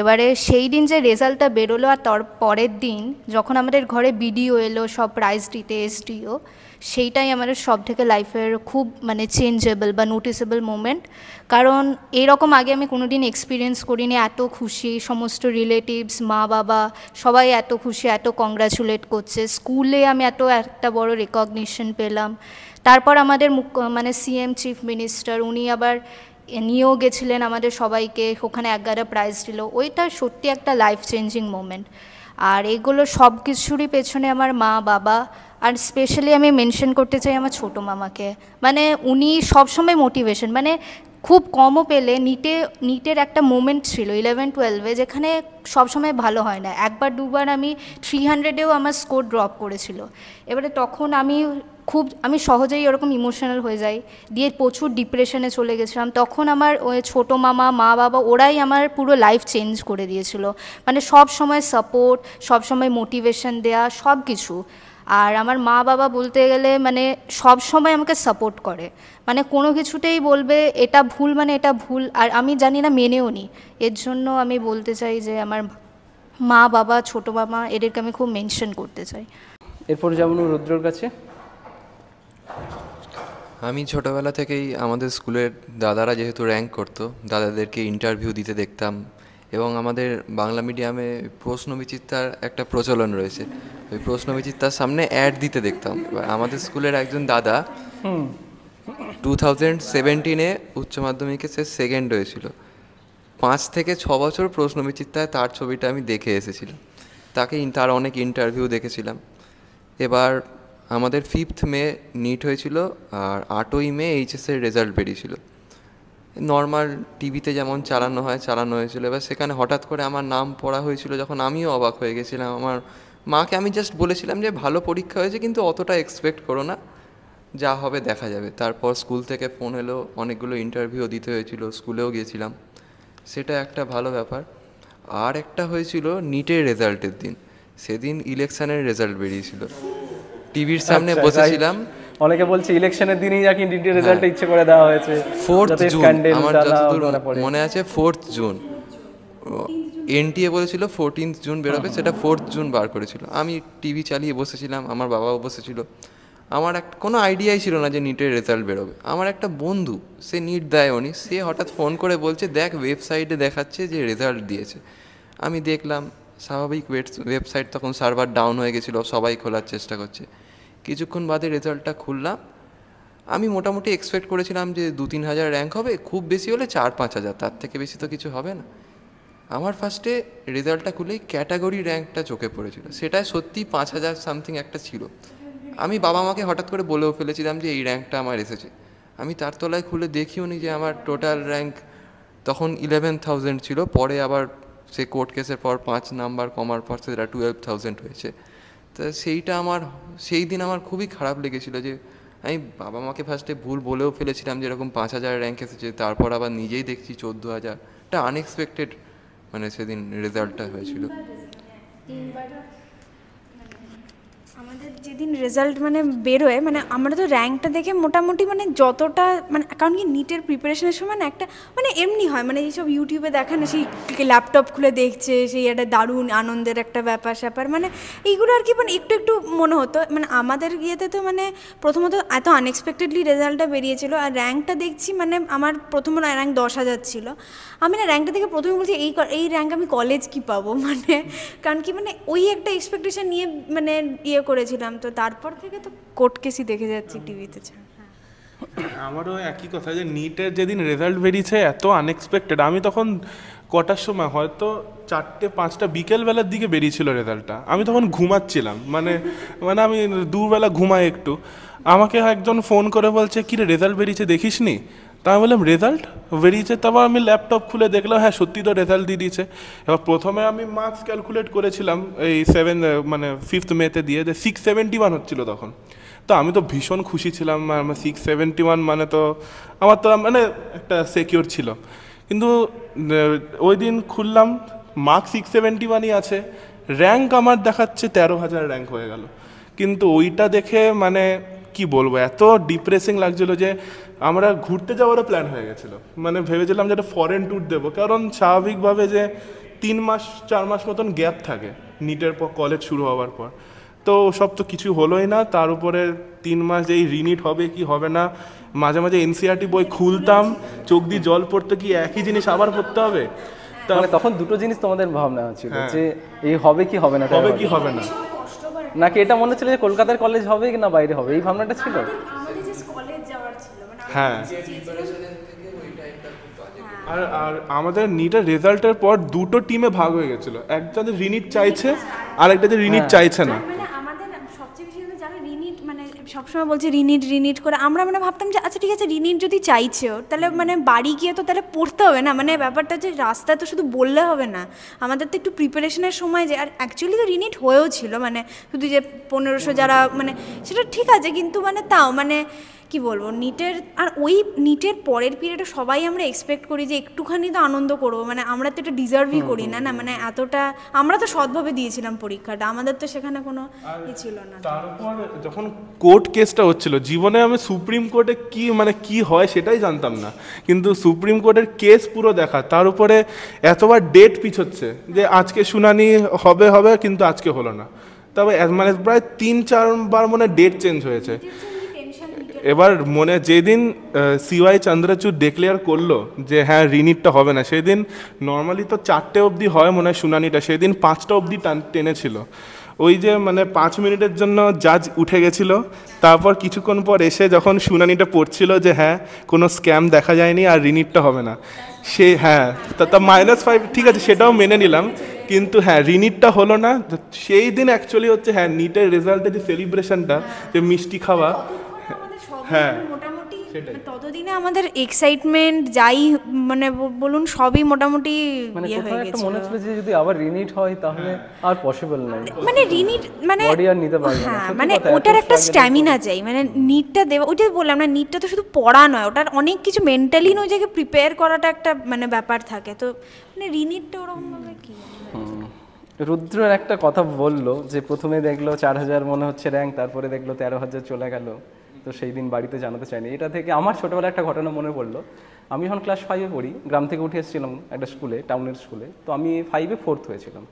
এবারে সেই দিন যে রেজাল্টটা বেরোলো, আর তার পরের দিন যখন আমাদের ঘরে বিডিও এলো সব প্রাইজ দিতে, এসডিও, সেইটাই আমাদের সব থেকে লাইফের খুব মানে চেঞ্জেবল বা নোটিসেবল মোমেন্ট, কারণ এরকম আগে আমি কোনোদিন এক্সপিরিয়েন্স করিনি, এত খুশি, সমস্ত রিলেটিভস, মা বাবা সবাই এত খুশি, এত কংগ্রাচুলেট করছে, স্কুলে আমি এত একটা বড় রেকগনিশন পেলাম। তারপর আমাদের মানে সিএম চিফ মিনিস্টার উনি আবার নিয়েও গেছিলেন আমাদের সবাইকে, ওখানে 11 প্রাইজ দিল, ওইটা সত্যি একটা লাইফ চেঞ্জিং মোমেন্ট। আর এগুলো সব কিছুরই পেছনে আমার মা বাবা, আর স্পেশালি আমি মেনশন করতে চাই আমার ছোটো মামাকে, মানে উনি সবসময় মোটিভেশন, মানে খুব কমও পেলে নিটের একটা মোমেন্ট ছিল 11-12-এ যেখানে সবসময় ভালো হয় না, একবার দুবার আমি 300-এও আমার স্কোর ড্রপ করেছিল। এবারে তখন আমি সহজেই ওরকম ইমোশনাল হয়ে যাই, দিয়ে প্রচুর ডিপ্রেশনে চলে গেছিলাম। তখন আমার ওই ছোটো মামা, মা বাবা ওরাই আমার পুরো লাইফ চেঞ্জ করে দিয়েছিল, মানে সব সময় সাপোর্ট, সব সময় মোটিভেশন দেয়া, সব কিছু। আর আমার মা বাবা বলতে গেলে মানে সব সময় আমাকে সাপোর্ট করে, মানে কোনো কিছুতেই বলবে এটা ভুল মানে এটা ভুল, আর আমি জানি না মেনেও নি। এর জন্য আমি বলতে চাই যে আমার মা বাবা, ছোটো মামা এদেরকে আমি খুব মেনশন করতে চাই। এরপর যেমন রুদ্রর কাছে, আমি ছোটোবেলা থেকেই আমাদের স্কুলের দাদারা যেহেতু র্যাঙ্ক করতো, দাদাদেরকে ইন্টারভিউ দিতে দেখতাম, এবং আমাদের বাংলা মিডিয়ামে প্রশ্নবিচিত্রার একটা প্রচলন রয়েছে, ওই প্রশ্নবিচিত্রার সামনে অ্যাড দিতে দেখতাম। এবার আমাদের স্কুলের একজন দাদা 2017-এ উচ্চ মাধ্যমিকে সে সেকেন্ড হয়েছিল। 5 থেকে 6 বছর প্রশ্নবিচিত্রায় তার ছবিটা আমি দেখে এসেছিলাম, তার অনেক ইন্টারভিউ দেখেছিলাম। এবার আমাদের 5th মে নিট হয়েছিল, আর 8ই মে এইচএসের রেজাল্ট বেরিয়েছিল। নর্মাল টিভিতে যেমন চালানো হয়েছিল। এবার সেখানে হঠাৎ করে আমার নাম পড়া হয়েছিল, যখন আমিও অবাক হয়ে গেছিলাম। আমার মাকে আমি জাস্ট বলেছিলাম যে ভালো পরীক্ষা হয়েছে, কিন্তু অতটা এক্সপেক্ট করো না, যা হবে দেখা যাবে। তারপর স্কুল থেকে ফোন এলো, অনেকগুলো ইন্টারভিউ দিতে হয়েছিল, স্কুলেও গিয়েছিলাম, সেটা একটা ভালো ব্যাপার। আর একটা হয়েছিল নিটের রেজাল্টের দিন, সেদিন ইলেকশনের রেজাল্ট বেরিয়েছিল, টিভির সামনে বসেছিলাম। অনেকে বলছে ইলেকশনের দিনই নাকি নিটের রেজাল্টে ইচ্ছে করে দেওয়া হয়েছে। 4th জুন আমার যতদূর মনে আছে, 4th জুন। এনটিএ বলেছিল 14th জুন বেরোবে, সেটা 4th জুন বার করেছিল। আমি টিভি চালিয়ে বসেছিলাম, আমার বাবাও বসেছিল। আমার কোনো আইডিয়াই ছিল না যে নিটের রেজাল্ট বেরোবে। আমার একটা বন্ধু, সে নিট দেয় উনি, সে হঠাৎ ফোন করে বলছে দেখ ওয়েবসাইটে দেখাচ্ছে যে রেজাল্ট দিয়েছে। আমি দেখলাম, স্বাভাবিক ওয়েবসাইট তখন সার্ভার ডাউন হয়ে গেছিলো, সবাই খোলার চেষ্টা করছে। কিছুক্ষণ বাদে রেজাল্টটা খুললাম। আমি মোটামুটি এক্সপেক্ট করেছিলাম যে 2-3 হাজার র্যাঙ্ক হবে, খুব বেশি হলে 4-5 হাজার, তার থেকে বেশি তো কিছু হবে না। আমার ফার্স্টে রেজাল্টটা খুলেই ক্যাটাগরি র্যাঙ্কটা চোখে পড়েছিল, সেটাই সত্যি 5,000 সামথিং একটা ছিল। আমি বাবা মাকে হঠাৎ করে বলেও ফেলেছিলাম যে এই র্যাঙ্কটা আমার এসেছে। আমি তার তলায় খুলে দেখিও নি যে আমার টোটাল র্যাঙ্ক তখন 11,000 ছিল। পরে আবার সে কোর্ট কেসের পর 5 নাম্বার কমার পর সেটা 12,000 হয়েছে। তো সেই দিন আমার খুবই খারাপ লেগেছিল যে আমি বাবা মাকে ফার্স্টে ভুল বলেও ফেলেছিলাম যে এরকম 5,000 র্যাঙ্ক এসেছে, তারপর আবার নিজেই দেখছি 14,000। একটা আনএক্সপেক্টেড মানে সেদিন রেজাল্টটা হয়েছিল। আমাদের যেদিন রেজাল্ট মানে বেরোয়, মানে আমরা তো র্যাঙ্কটা দেখে মোটামুটি মানে যতটা মানে, কারণ কি নিটের প্রিপারেশনের সময় না একটা মানে এমনি হয়, মানে এইসব ইউটিউবে দেখা না, সেই ল্যাপটপ খুলে দেখছে, সেই একটা দারুণ আনন্দের একটা ব্যাপার স্যাপার, মানে এইগুলো আর কি মানে একটু একটু মনে হতো। মানে আমাদের ইয়েতে তো মানে প্রথমত এত আনএক্সপেক্টেডলি রেজাল্টটা বেরিয়েছিল, আর র্যাঙ্কটা দেখছি মানে আমার প্রথম র্যাঙ্ক 10,000 ছিল। আমি না র্যাঙ্কটা দেখে প্রথমে বলছি এই র্যাঙ্ক আমি কলেজ কি পাবো, মানে কারণ কি মানে ওই একটা এক্সপেকটেশন নিয়ে মানে করেছিলাম। তো তারপর থেকে তো কোর্ট কেসই দেখে যাচ্ছি টিভিতে। আমারও একই কথা, যে নিটের যেদিন রেজাল্ট বেরিয়েছে এত আনএক্সপেক্টেড। আমি তখন কটার সময়, হয়তো 4-5টা বিকেলবেলার দিকে বেরিয়েছিল রেজাল্টটা। আমি তখন ঘুমাচ্ছিলাম, মানে আমি দুবেলা ঘুমাই একটু। আমাকে একজন ফোন করে বলছে কি রে রেজাল্ট বেরিয়েছে দেখিস নি? তা আমি বললাম রেজাল্ট বেরিয়েছে? তারপর আমি ল্যাপটপ খুলে দেখলাম, হ্যাঁ সত্যি তো রেজাল্ট দিয়ে দিয়েছে। এবার প্রথমে আমি মার্কস ক্যালকুলেট করেছিলাম এই 5th মেতে দিয়ে, যে 671 হচ্ছিল তখন। তো আমি তো ভীষণ খুশি ছিলাম, 671 মানে তো আমার তো মানে একটা সিকিউর ছিল। কিন্তু ওই দিন খুললাম, মার্কস 671ই আছে, র্যাঙ্ক আমার দেখাচ্ছে 13,000 র্যাঙ্ক হয়ে গেল। কিন্তু ওইটা দেখে মানে কি বলবো, এত ডিপ্রেসিং লাগছিল যে আমরা ঘুরতে যাওয়ারও প্ল্যান হয়ে গেছিলো। মানে ভেবেছিলাম যে একটা ফরেন ট্যুর দেবো, কারণ স্বাভাবিকভাবে যে 3-4 মাস মতন গ্যাপ থাকে নিটের পর, কলেজ শুরু হওয়ার পর। তো সব তো কিছু হলোই না, তার উপরে 3 মাস এই রিনিট হবে কি হবে না, মাঝে মাঝে এনসিআরটি বই খুলতাম, চোখ দিয়ে জল পড়তো, কি একই জিনিস আবার পড়তে হবে। তাহলে তখন দুটো জিনিস তোমাদের ভাবনা ছিল, যে এই হবে কি হবে না, হবে কি হবে না, নাকি এটা মনে ছিল যে কলকাতার কলেজ হবে কি না বাইরে হবে, এই ভাবনাটা ছিল? হ্যাঁ। আর আমাদের নিটের রেজাল্টের পর দুটো টিমে ভাগ হয়ে গেছিল, একটা যে রিনিট চাইছে আর একটা যে রিনিট চাইছে না। মানে আমাদের সবচেয়ে বেশি যারা রিনিট মানে সবসময় বলছে রিনিট করে, আমরা মানে ভাবতাম যে আচ্ছা ঠিক আছে রিনিট যদি চাইছেও তাহলে মানে বাড়ি গিয়ে তো তাহলে পড়তে হবে না, মানে ব্যাপারটা যে রাস্তায় তো শুধু বললে হবে না, আমাদের তো একটু প্রিপারেশনের সময় যে, আর অ্যাকচুয়ালি তো রিনিট হয়েও ছিল, মানে শুধু যে 1500 যারা মানে সেটা ঠিক আছে, কিন্তু মানে তাও মানে কি বলবো নিটের, আর ওই নিটের পরের পিরিয়ডে সবাই আমরা এক্সপেক্ট করি যে একটুখানি তো আনন্দ করবো, মানে আমরা তো এটা ডিজার্ভই করি না, না মানে এতটা আমরা তো সৎভাবে দিয়েছিলাম পরীক্ষাটা, আমাদের তো সেখানে কোনো ছিল না। তারপর যখন কোর্ট কেসটা হচ্ছিল, জীবনে আমি সুপ্রিম কোর্টে কি হয় সেটাই জানতাম না, কিন্তু সুপ্রিম কোর্টের কেস পুরো দেখা, তার উপরে এতবার ডেট পিছোচ্ছে যে আজকে শুনানি হবে কিন্তু আজকে হলো না, তবে মানে প্রায় 3-4 বার মনে ডেট চেঞ্জ হয়েছে। এবার মনে যেদিন CY চন্দ্রচূড় ডিক্লেয়ার করলো যে হ্যাঁ রিনিটটা হবে না, সেদিন নর্মালি তো 4টে অবধি হয় মনে হয় শুনানিটা, সেদিন 5টা অবধি টেনেছিল। ওই যে মানে 5 মিনিটের জন্য জাজ উঠে গেছিলো, তারপর কিছুক্ষণ পর এসে যখন শুনানিটা পড়ছিল যে হ্যাঁ কোনো স্ক্যাম দেখা যায়নি আর রিনিটটা হবে না, সে হ্যাঁ তা -5 ঠিক আছে সেটাও মেনে নিলাম, কিন্তু হ্যাঁ রিনিটটা হলো না, সেই দিন অ্যাকচুয়ালি হচ্ছে হ্যাঁ নিটের রেজাল্টের যে সেলিব্রেশনটা, যে মিষ্টি খাওয়া, হ্যাঁ মোটামুটি ততদিনে আমাদের এক্সাইটমেন্ট যাই মানে বলুন সবই মোটামুটি মানে ইয়ে কোথাও হয়ে একটা গেছিল। মনে হচ্ছিল যে যদি আবার রিনিট হয় তাহলে আর পসিবল নাই, মানে রিনিট মানে বডি আর নিতে পারবে না। হ্যাঁ সত্যি মানে কথা, এত ওটার একটা struggle স্ট্যামিনা চাই, মানে নিটটা দেওয়া, ওইটাই বললাম না, নিটটা তো শুধু পড়া নয়, ওটার অনেক কিছু মেন্টালি ওই জায়গায় প্রিপেয়ার করাটা একটা মানে ব্যাপার থাকে, তো মানে রিনিটটা ওরকমভাবে কি রুদ্রের একটা কথা বললো যে প্রথমে দেখলো 4000 মনে হচ্ছে র্যাঙ্ক, তারপরে দেখলো 13,000 চলে গেল, তো সেই দিন বাড়িতে জানাতে চাইনি। এটা থেকে আমার ছোটোবেলায় একটা ঘটনা মনে পড়লো। আমি যখন ক্লাস 5-এ পড়ি, গ্রাম থেকে উঠে এসেছিলাম একটা স্কুলে, টাউনের স্কুলে, তো আমি 5-এ 4th হয়েছিলাম।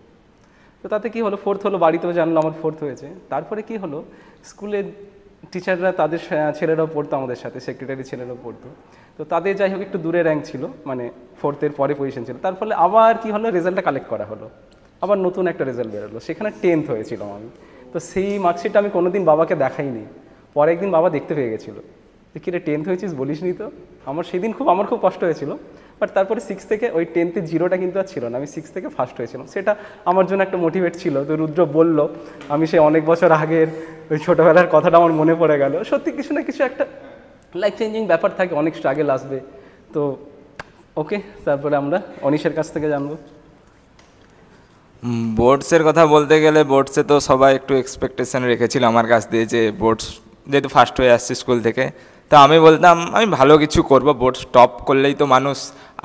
তো তাতে কি হলো, 4th হলো, বাড়িতেও জানলো আমার 4th হয়েছে। তারপরে কি হলো, স্কুলে টিচাররা তাদের ছেলেরাও পড়তো আমাদের সাথে, সেক্রেটারি ছেলেরাও পড়তো, তো তাদের যাই হোক একটু দূরে র্যাঙ্ক ছিল, মানে 4th-এর পরে পজিশন ছিল। তার ফলে আবার কি হলো, রেজাল্টটা কালেক্ট করা হলো, আবার নতুন একটা রেজাল্ট বেরোলো, সেখানে 10th হয়েছিলাম আমি। তো সেই মার্কশিটটা আমি কোনোদিন বাবাকে দেখাইনি, পরে একদিন বাবা দেখতে পেয়ে গেছিলো যে কিরে 10th হয়েছিস বলিস নি তো। আমার খুব কষ্ট হয়েছিল, বাট তারপরে 6 থেকে ওই 10th-এ 0টা কিন্তু আর ছিল না, আমি 6 থেকে ফার্স্ট হয়েছিলাম, সেটা আমার জন্য একটা মোটিভেট ছিল। তো রুদ্র বলল, আমি সে অনেক বছর আগের ওই ছোটোবেলার কথাটা আমার মনে পড়ে গেল। সত্যি কিছু না কিছু একটা লাইফ চেঞ্জিং ব্যাপার থাকে, অনেক স্ট্রাগল আসবে। তো ওকে, তারপরে আমরা অনিশের কাছ থেকে জানবো। বোর্ডসের কথা বলতে গেলে, বোর্ডসে তো সবাই একটু এক্সপেকটেশন রেখেছিল আমার কাছ দিয়ে, যে বোর্ডস যেহেতু ফার্স্ট হয়ে আসছে স্কুল থেকে, তো আমি বলতাম আমি ভালো কিছু করব, বোর্ড স্টপ করলেই তো মানুষ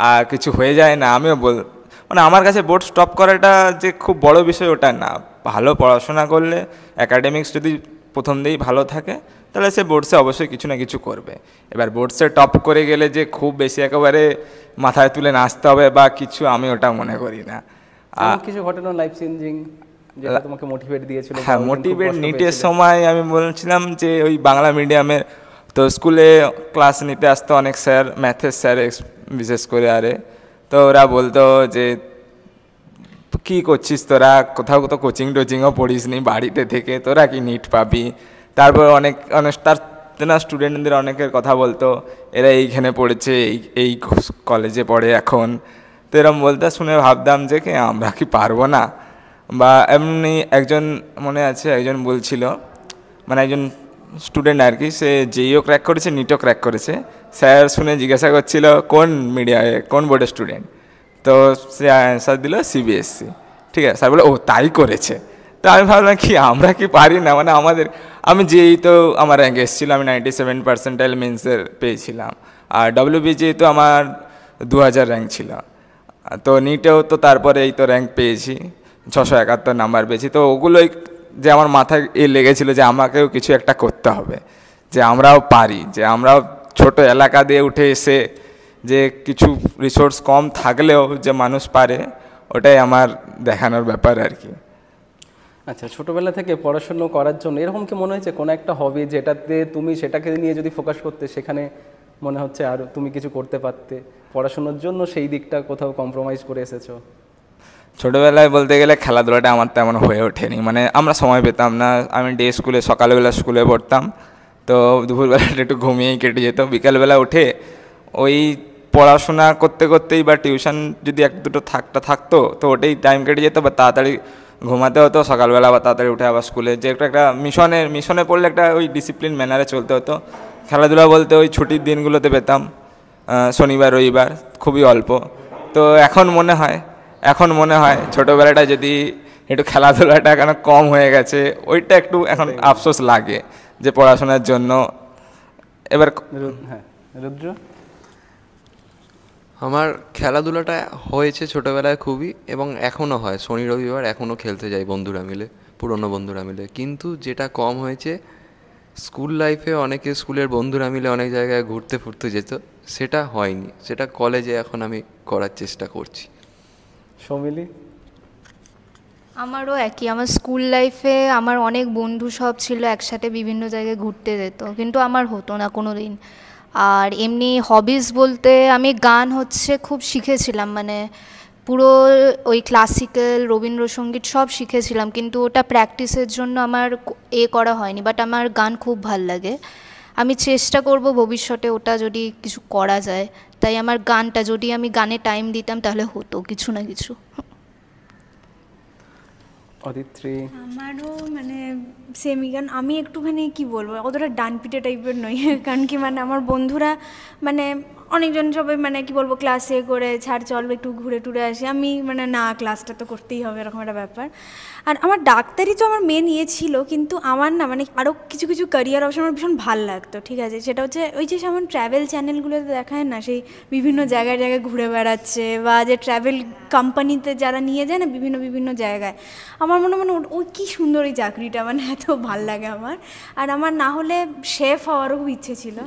আর কিছু হয়ে যায় না। আমিও মানে আমার কাছে বোর্ড স্টপ করাটা যে খুব বড় বিষয় ওটা না, ভালো পড়াশোনা করলে, অ্যাকাডেমিক্স যদি প্রথম দিয়েই ভালো থাকে, তাহলে সে বোর্ডসে অবশ্যই কিছু না কিছু করবে। এবার বোর্ডসে টপ করে গেলে যে খুব বেশি একেবারে মাথায় তুলে নাচতে হবে বা কিছু, আমি ওটা মনে করি না। কিছু ঘটনা লাইফ চেঞ্জিং যেটা তোমাকে মোটিভেট দিয়েছিল? হ্যাঁ, মোটিভেট নিটের সময় আমি বলছিলাম যে ওই বাংলা মিডিয়ামের, তো স্কুলে ক্লাস নিতে আসতো অনেক স্যার, ম্যাথের স্যার বিশেষ করে, তো ওরা বলতো যে কী করছিস তোরা, কোথাও কোচিং টোচিংও পড়িস নি, বাড়িতে থেকে তোরা কি নিট পাবি। তারপর অনেক তার স্টুডেন্টদের অনেকের কথা বলতো, এরা এইখানে পড়েছে, এই কলেজে পড়ে এখন, তো এরকম বলতে শুনে ভাবতাম যে কি আমরা কি পারবো না। বা এমনি একজন মনে আছে, একজন বলছিল, মানে একজন স্টুডেন্ট আর কি, সে জেইও ক্র্যাক করেছে, নিটও ক্র্যাক করেছে, স্যার শুনে জিজ্ঞাসা করছিল কোন মিডিয়ামে, কোন বোর্ডের স্টুডেন্ট, তো সে অ্যান্সার দিল CBSE। ঠিক আছে, স্যার বলে ও তাই করেছে। তো আমি ভাবলাম কি আমরা কি পারি না, মানে আমি যেই তো আমার র্যাঙ্ক এসেছিলো, আমি 97% মেন্সের পেয়েছিলাম, আর WBG তো আমার 2000 র্যাঙ্ক ছিল, তো নিটেও তো তারপরে এই তো র্যাঙ্ক পেয়েছি, 671 নাম্বার পেয়েছি। তো ওগুলোই যে আমার মাথায় লেগেছিল যে আমাকেও কিছু একটা করতে হবে, যে আমরাও পারি, যে আমরাও ছোট এলাকা দিয়ে উঠে এসে যে কিছু রিসোর্স কম থাকলেও যে মানুষ পারে, ওটাই আমার দেখানোর ব্যাপার আর কি। আচ্ছা, ছোটোবেলা থেকে পড়াশুনো করার জন্য এরকম কি মনে হয়েছে কোনো একটা হবি যেটাতে তুমি সেটাকে নিয়ে যদি ফোকাস করতে, সেখানে মনে হচ্ছে আর তুমি কিছু করতে পারতে, পড়াশোনার জন্য সেই দিকটা কোথাও কম্প্রোমাইজ করে এসেছো? ছোটোবেলায় বলতে গেলে খেলাধুলাটা আমার তেমন হয়ে ওঠেনি, মানে আমরা সময় পেতাম না। আমি ডে স্কুলে, সকালবেলা স্কুলে পড়তাম, তো দুপুরবেলাটা একটু ঘুমিয়েই কেটে যেত, বিকালবেলা উঠে ওই পড়াশোনা করতে করতেই বা টিউশন যদি এক দুটো থাকতো, তো ওটাই টাইম কেটে যেত, বা তাড়াতাড়ি ঘুমাতে হতো, সকালবেলা আবার তাড়াতাড়ি উঠে আবার স্কুলে, যে একটা মিশনে পড়লে একটা ওই ডিসিপ্লিন ম্যানারে চলতে হতো। খেলাধুলা বলতে ওই ছুটির দিনগুলোতে পেতাম, শনিবার রবিবার, খুবই অল্প। তো এখন মনে হয় ছোটোবেলাটা যদি একটু খেলাধুলাটা কেন কম হয়ে গেছে, ওইটা একটু এখন আফসোস লাগে যে পড়াশোনার জন্য। এবার হ্যাঁ রুদ্র, আমার খেলাধুলাটা হয়েছে ছোটোবেলায় খুবই, এবং এখনও হয়, শনি রবিবার এখনও খেলতে যাই বন্ধুরা মিলে, পুরনো বন্ধুরা মিলে। কিন্তু যেটা কম হয়েছে, স্কুল লাইফে অনেকে স্কুলের বন্ধুরা মিলে অনেক জায়গায় ঘুরতে ফুরতে যেত, সেটা হয়নি। সেটা কলেজে এখন আমি করার চেষ্টা করছি। সৌমিলি? আমারও একই, আমার স্কুল লাইফে আমার অনেক বন্ধু সব ছিল, একসাথে বিভিন্ন জায়গায় ঘুরতে যেত, কিন্তু আমার হতো না কোনো দিন। আর এমনি হবিজ বলতে আমি গান খুব শিখেছিলাম, মানে পুরো ওই ক্লাসিক্যাল রবীন্দ্রসঙ্গীত সব শিখেছিলাম, কিন্তু ওটা প্র্যাকটিসের জন্য আমার করা হয়নি। বাট আমার গান খুব ভাল লাগে, আমি চেষ্টা করব ভবিষ্যতে ওটা যদি কিছু করা যায়। তাই আমার গানটা, যদি আমি গানে টাইম দিতাম তাহলে হতো কিছু না কিছু। অদিত্রী? আমারও মানে সেমি গান, আমি একটুখানি কি বলবো, অতটা ডানপিটে টাইপের নই, কারণ কি মানে আমার বন্ধুরা মানে অনেকজন সবাই মানে কি বলবো ক্লাসে করে ছাড় চল একটু ঘুরে টুরে আসি, আমি মানে না ক্লাসটা তো করতেই হবে, এরকম একটা ব্যাপার। আর আমার ডাক্তারি তো আমার মেন ছিল, কিন্তু আমার না মানে আরও কিছু কিছু ক্যারিয়ার অপশন আমার ভীষণ ভালো লাগতো, ঠিক আছে। সেটা হচ্ছে ওই যে যেমন ট্র্যাভেল চ্যানেলগুলোতে দেখায় না, সেই বিভিন্ন জায়গায় ঘুরে বেড়াচ্ছে, বা যে ট্র্যাভেল কোম্পানিতে যারা নিয়ে যায় না বিভিন্ন বিভিন্ন জায়গায়, আমার মনে ওই কী সুন্দর এই চাকরিটা, মানে এত ভাল লাগে আমার। আর আমার না হলে শেফ হওয়ারও খুব ইচ্ছে ছিল,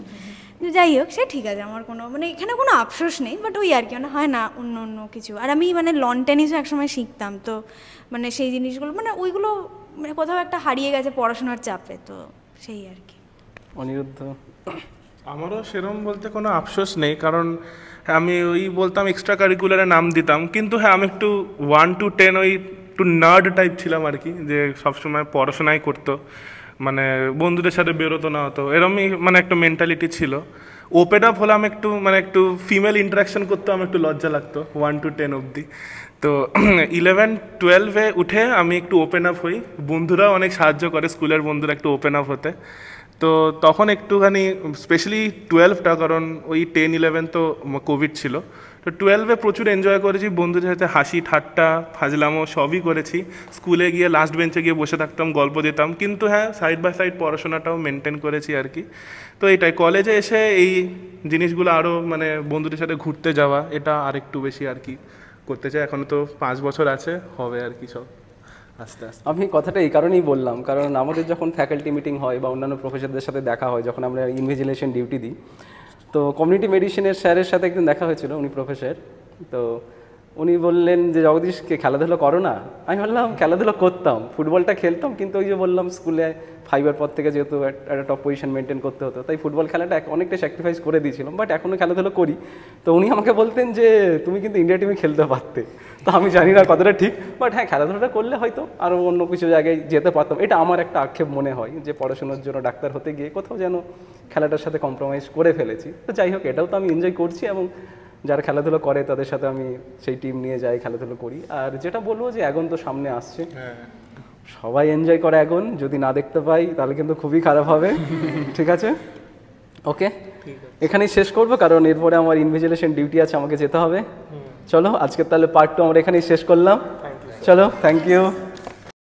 যাই হোক সে ঠিক আছে, আমার কোনো মানে এখানে কোনো আফসোস নেই। বাট ওই আর কি মানে হয় না অন্য কিছু। আর আমি মানে লন টেনিসও একসময় শিখতাম, তো মানে সেই জিনিসগুলো মানে ওইগুলো মানে কোথাও একটা হারিয়ে গেছে পড়াশোনার চাপে, তো সেই আর কি। অনিরুদ্ধ? আমারও সেরম বলতে কোনো আফসোস নেই, কারণ আমি ওই বলতাম এক্সট্রা কারিকুলারে নাম দিতাম, কিন্তু হ্যাঁ আমি একটু 1 to 10 ওই একটু নার্ড টাইপ ছিলাম আর কি, যে সবসময় পড়াশোনাই করতো, মানে বন্ধুদের সাথে বেরোতো না হতো, এরমই মানে একটা মেন্টালিটি ছিল। ওপেন আপ হলাম একটু, মানে একটু ফিমেল ইন্টারাকশন করতে আমার একটু লজ্জা লাগতো 1 to 10 অবধি। তো 11-12-এ উঠে আমি একটু ওপেন আপ হই, বন্ধুরাও অনেক সাহায্য করে, স্কুলের বন্ধুরা একটু ওপেন আপ হতে। তো তখন একটুখানি স্পেশালি 12টা, কারণ ওই 10-11 তো কোভিড ছিল, তো 12-এ প্রচুর এনজয় করেছি, বন্ধুদের সাথে হাসি ঠাট্টা ফাজলামো সবই করেছি। স্কুলে গিয়ে লাস্ট বেঞ্চে গিয়ে বসে থাকতাম, গল্প দিতাম, কিন্তু হ্যাঁ সাইড বাই সাইড পড়াশোনাটাও মেনটেন করেছি আর কি। তো এটাই, কলেজে এসে এই জিনিসগুলো আরও মানে বন্ধুদের সাথে ঘুরতে যাওয়া, এটা আরেকটু বেশি আর কি করতে চাই। এখনও তো 5 বছর আছে, হবে আর কি সব আস্তে আস্তে। আমি কথাটা এই কারণেই বললাম, কারণ আমাদের যখন ফ্যাকাল্টি মিটিং হয় বা অন্যান্য প্রফেসরদের সাথে দেখা হয়, যখন আমরা ইনভিজিলেশন ডিউটি দিই, তো কমিউনিটি মেডিসিনের স্যারের সাথে একদিন দেখা হয়েছিল, উনি প্রফেসর। তো উনি বললেন যে জগদীশকে খেলাধুলো করো না? আমি বললাম খেলাধুলো করতাম, ফুটবলটা খেলতাম, কিন্তু ওই যে বললাম স্কুলে 5-এর পর থেকে যেহেতু একটা টপ পজিশন মেনটেন করতে হতো, তাই ফুটবল খেলাটা অনেকটা স্যাক্রিফাইস করে দিয়েছিলাম, বাট এখনও খেলাধুলো করি। তো উনি আমাকে বলতেন যে তুমি কিন্তু ইন্ডিয়া টিমে খেলতে পারতে। তো আমি জানি না কতটা ঠিক, বাট হ্যাঁ খেলাধুলাটা করলে হয়তো আরও অন্য কিছু জায়গায় যেতে পারতাম। এটা আমার একটা আক্ষেপ মনে হয় যে পড়াশোনার জন্য ডাক্তার হতে গিয়ে কোথাও যেন খেলাটার সাথে কম্প্রোমাইজ করে ফেলেছি। তো যাই হোক, এটাও তো আমি এনজয় করছি, এবং যারা খেলাধুলো করে তাদের সাথে আমি সেই টিম নিয়ে যাই, খেলাধুলো করি। আর যেটা বলবো যে এখন তো সামনে আসছে, সবাই এনজয় করে, এখন যদি না দেখতে পাই তাহলে কিন্তু খুবই খারাপ হবে। ঠিক আছে, ওকে, এখানেই শেষ করবো, কারণ এরপরে আমার ইনভিজিলেশন ডিউটি আছে, আমাকে যেতে হবে। চলো আজকে তাহলে পার্ট 2 আমরা এখানেই শেষ করলাম। চলো, থ্যাংক ইউ।